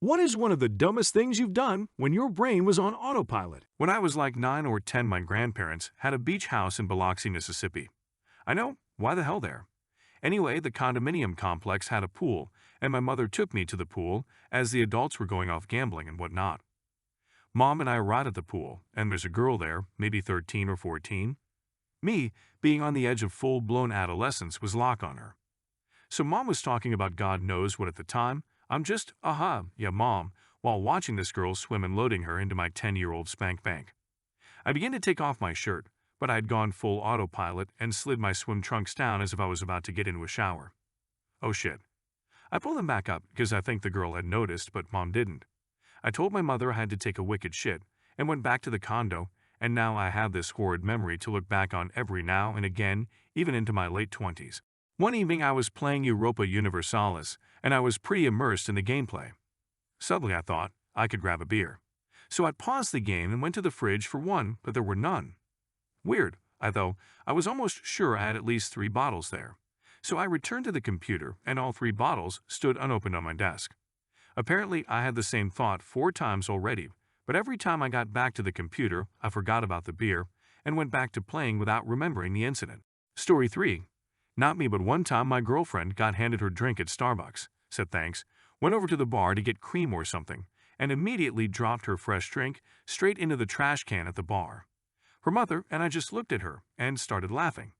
What is one of the dumbest things you've done when your brain was on autopilot? When I was like 9 or 10, my grandparents had a beach house in Biloxi, Mississippi. I know, why the hell there? Anyway, the condominium complex had a pool, and my mother took me to the pool as the adults were going off gambling and whatnot. Mom and I arrived at the pool, and there's a girl there, maybe 13 or 14. Me, being on the edge of full-blown adolescence, was lock on her. So Mom was talking about God knows what at the time. I'm just, yeah, Mom, while watching this girl swim and loading her into my 10-year-old spank bank. I began to take off my shirt, but I had gone full autopilot and slid my swim trunks down as if I was about to get into a shower. Oh shit. I pulled them back up because I think the girl had noticed, but Mom didn't. I told my mother I had to take a wicked shit and went back to the condo, and now I have this horrid memory to look back on every now and again, even into my late 20s. One evening I was playing Europa Universalis, and I was pretty immersed in the gameplay. Suddenly I thought I could grab a beer. So I paused the game and went to the fridge for one, but there were none. Weird, though I was almost sure I had at least 3 bottles there. So I returned to the computer, and all 3 bottles stood unopened on my desk. Apparently I had the same thought 4 times already, but every time I got back to the computer, I forgot about the beer and went back to playing without remembering the incident. Story 3. Not me, but one time my girlfriend got handed her drink at Starbucks, said thanks, went over to the bar to get cream or something, and immediately dropped her fresh drink straight into the trash can at the bar. Her mother and I just looked at her and started laughing.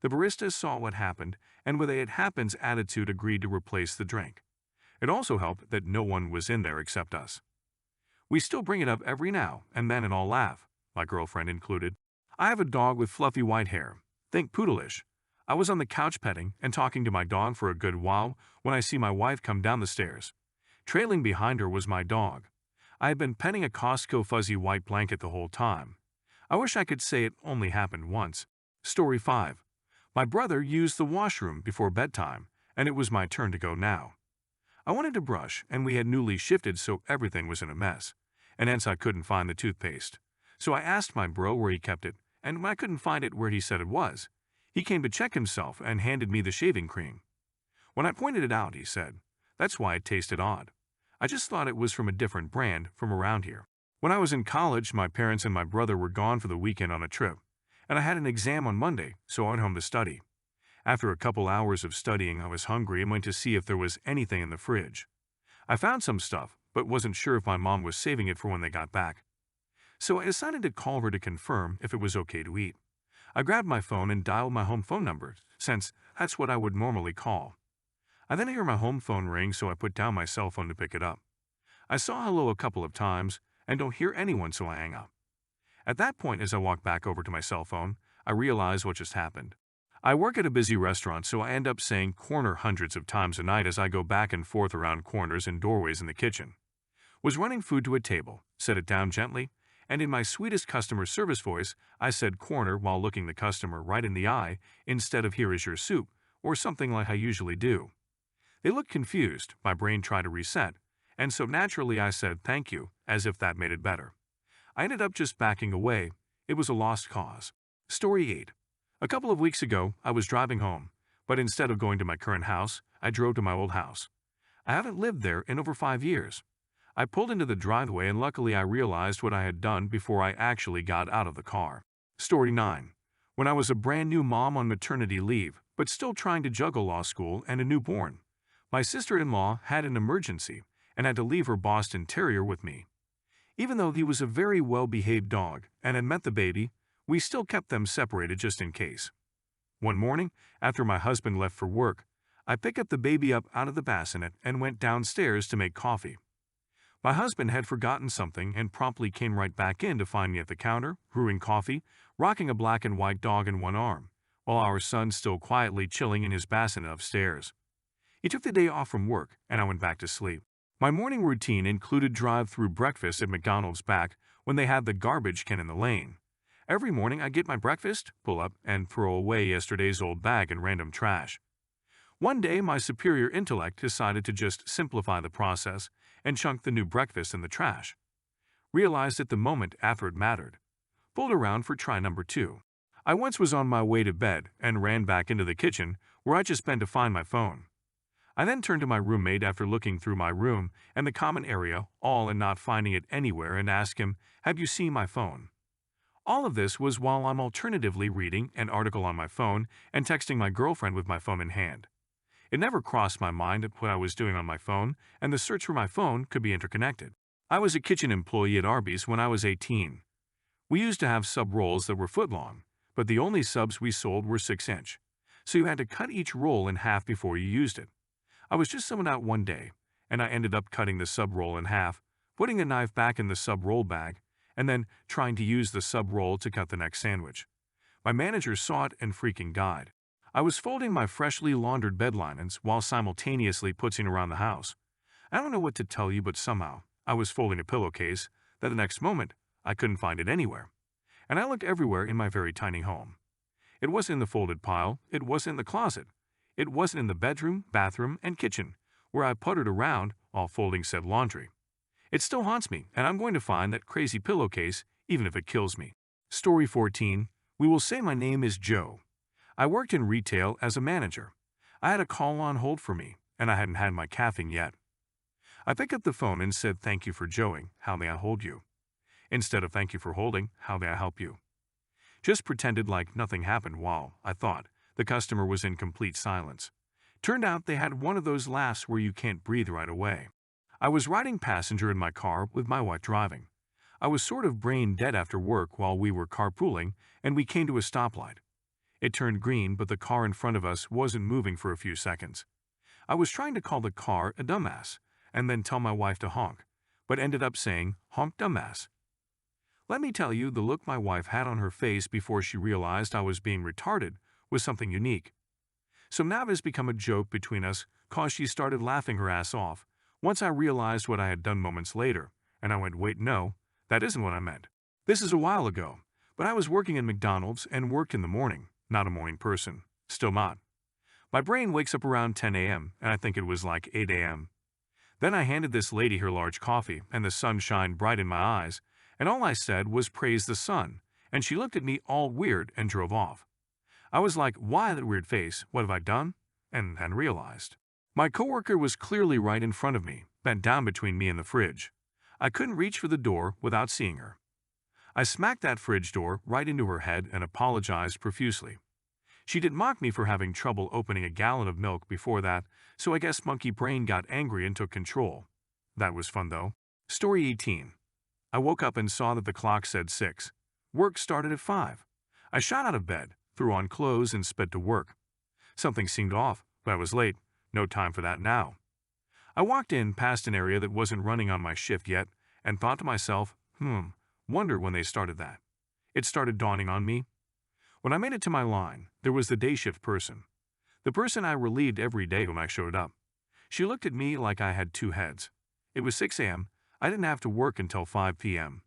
The barista saw what happened and with a "it happens" attitude agreed to replace the drink. It also helped that no one was in there except us. We still bring it up every now and then and all laugh, my girlfriend included. I have a dog with fluffy white hair, think poodleish. I was on the couch petting and talking to my dog for a good while when I see my wife come down the stairs. Trailing behind her was my dog. I had been petting a Costco fuzzy white blanket the whole time. I wish I could say it only happened once. Story 5. My brother used the washroom before bedtime, and it was my turn to go now. I wanted to brush, and we had newly shifted so everything was in a mess, and hence I couldn't find the toothpaste. So I asked my bro where he kept it, and when I couldn't find it where he said it was, he came to check himself and handed me the shaving cream. When I pointed it out, he said, "That's why it tasted odd. I just thought it was from a different brand from around here." When I was in college, my parents and my brother were gone for the weekend on a trip, and I had an exam on Monday, so I went home to study. After a couple hours of studying, I was hungry and went to see if there was anything in the fridge. I found some stuff, but wasn't sure if my mom was saving it for when they got back. So I decided to call her to confirm if it was okay to eat. I grabbed my phone and dialed my home phone number, since that's what I would normally call. I then hear my home phone ring, so I put down my cell phone to pick it up. I saw hello a couple of times and don't hear anyone, so I hang up. At that point, as I walk back over to my cell phone, I realize what just happened. I work at a busy restaurant, so I end up saying corner hundreds of times a night as I go back and forth around corners and doorways in the kitchen. Was running food to a table, set it down gently, and in my sweetest customer service voice, I said corner while looking the customer right in the eye instead of "here is your soup," or something like I usually do. They looked confused, my brain tried to reset, and so naturally I said "thank you," as if that made it better. I ended up just backing away. It was a lost cause. Story 8. A couple of weeks ago, I was driving home, but instead of going to my current house, I drove to my old house. I haven't lived there in over 5 years. I pulled into the driveway and luckily I realized what I had done before I actually got out of the car. Story 9. When I was a brand new mom on maternity leave, but still trying to juggle law school and a newborn, my sister-in-law had an emergency and had to leave her Boston Terrier with me. Even though he was a very well-behaved dog and had met the baby, we still kept them separated just in case. One morning, after my husband left for work, I picked up the baby up out of the bassinet and went downstairs to make coffee. My husband had forgotten something and promptly came right back in to find me at the counter, brewing coffee, rocking a black and white dog in one arm, while our son still quietly chilling in his bassinet upstairs. He took the day off from work, and I went back to sleep. My morning routine included drive-through breakfast at McDonald's back when they had the garbage can in the lane. Every morning I get my breakfast, pull up, and throw away yesterday's old bag and random trash. One day my superior intellect decided to just simplify the process and chunk the new breakfast in the trash. Realized at the moment after it mattered. Pulled around for try number 2. I once was on my way to bed and ran back into the kitchen where I just been to find my phone. I then turned to my roommate after looking through my room and the common area all and not finding it anywhere and asked him, "Have you seen my phone?" All of this was while I'm alternatively reading an article on my phone and texting my girlfriend with my phone in hand. It never crossed my mind what I was doing on my phone, and the search for my phone could be interconnected. I was a kitchen employee at Arby's when I was 18. We used to have sub rolls that were foot long, but the only subs we sold were 6-inch. So you had to cut each roll in half before you used it. I was just someone out one day, and I ended up cutting the sub roll in half, putting a knife back in the sub roll bag, and then trying to use the sub roll to cut the next sandwich. My manager saw it and freaking died. I was folding my freshly laundered bed linens while simultaneously putzing around the house. I don't know what to tell you, but somehow I was folding a pillowcase that the next moment I couldn't find it anywhere. And I looked everywhere in my very tiny home. It wasn't in the folded pile, it wasn't in the closet. It wasn't in the bedroom, bathroom, and kitchen, where I puttered around while folding said laundry. It still haunts me, and I'm going to find that crazy pillowcase, even if it kills me. Story 14. We will say my name is Joe. I worked in retail as a manager. I had a call on hold for me, and I hadn't had my caffeine yet. I picked up the phone and said, "Thank you for joeing, how may I hold you?" Instead of "Thank you for holding, how may I help you?" Just pretended like nothing happened while, I thought, the customer was in complete silence. Turned out they had one of those laughs where you can't breathe right away. I was riding passenger in my car with my wife driving. I was sort of brain dead after work while we were carpooling, and we came to a stoplight. It turned green, but the car in front of us wasn't moving for a few seconds. I was trying to call the car a dumbass, and then tell my wife to honk, but ended up saying, "Honk dumbass." Let me tell you, the look my wife had on her face before she realized I was being retarded was something unique. So now it has become a joke between us, cause she started laughing her ass off. Once I realized what I had done moments later, and I went, "Wait, no, that isn't what I meant." This is a while ago, but I was working at McDonald's and worked in the morning, not a morning person, still not. My brain wakes up around 10 a.m., and I think it was like 8 a.m. Then I handed this lady her large coffee, and the sun shined bright in my eyes, and all I said was praise the sun, and she looked at me all weird and drove off. I was like, why that weird face, what have I done? And then realized. My coworker was clearly right in front of me, bent down between me and the fridge. I couldn't reach for the door without seeing her. I smacked that fridge door right into her head and apologized profusely. She did mock me for having trouble opening a gallon of milk before that, so I guess monkey brain got angry and took control. That was fun though. Story 18. I woke up and saw that the clock said 6. Work started at 5. I shot out of bed, threw on clothes, and sped to work. Something seemed off, but I was late. No time for that now. I walked in past an area that wasn't running on my shift yet, and thought to myself, wonder when they started that. It started dawning on me. When I made it to my line, there was the day shift person. The person I relieved every day when I showed up. She looked at me like I had two heads. It was 6 a.m. I didn't have to work until 5 p.m.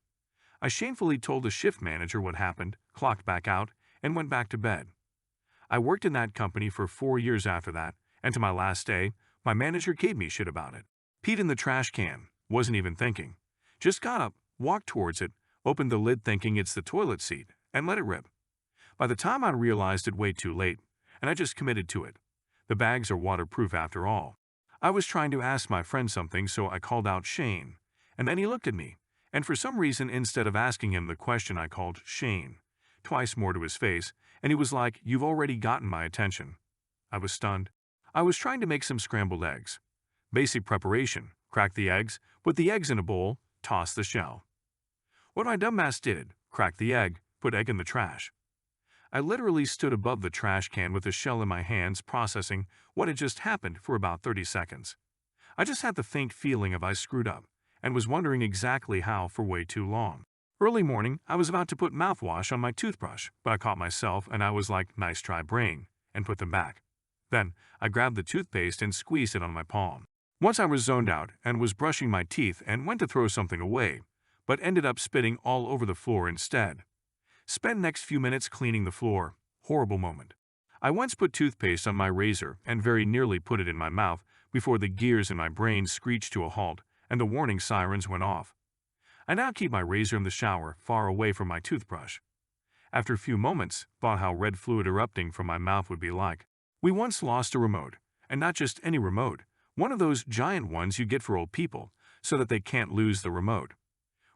I shamefully told the shift manager what happened, clocked back out, and went back to bed. I worked in that company for 4 years after that, and to my last day, my manager gave me shit about it. Peed in the trash can, wasn't even thinking. Just got up, walked towards it, opened the lid thinking it's the toilet seat, and let it rip. By the time I realized it way too late, and I just committed to it. The bags are waterproof after all. I was trying to ask my friend something, so I called out Shane, and then he looked at me, and for some reason instead of asking him the question I called Shane, twice more to his face, and he was like, "You've already gotten my attention." I was stunned. I was trying to make some scrambled eggs. Basic preparation: crack the eggs, put the eggs in a bowl, toss the shell. What my dumbass did: crack the egg, put egg in the trash. I literally stood above the trash can with the shell in my hands processing what had just happened for about 30 seconds. I just had the faint feeling of I screwed up, and was wondering exactly how for way too long. Early morning, I was about to put mouthwash on my toothbrush, but I caught myself and I was like, "Nice try, brain," and put them back. Then, I grabbed the toothpaste and squeezed it on my palm. Once I was zoned out and was brushing my teeth and went to throw something away, but ended up spitting all over the floor instead. Spent next few minutes cleaning the floor. Horrible moment. I once put toothpaste on my razor and very nearly put it in my mouth before the gears in my brain screeched to a halt and the warning sirens went off. I now keep my razor in the shower, far away from my toothbrush. After a few moments, thought how red fluid erupting from my mouth would be like. We once lost a remote, And not just any remote, one of those giant ones you get for old people, so that they can't lose the remote.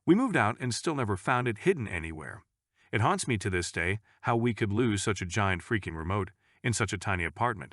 We moved out and still never found it hidden anywhere. It haunts me to this day how we could lose such a giant freaking remote in such a tiny apartment.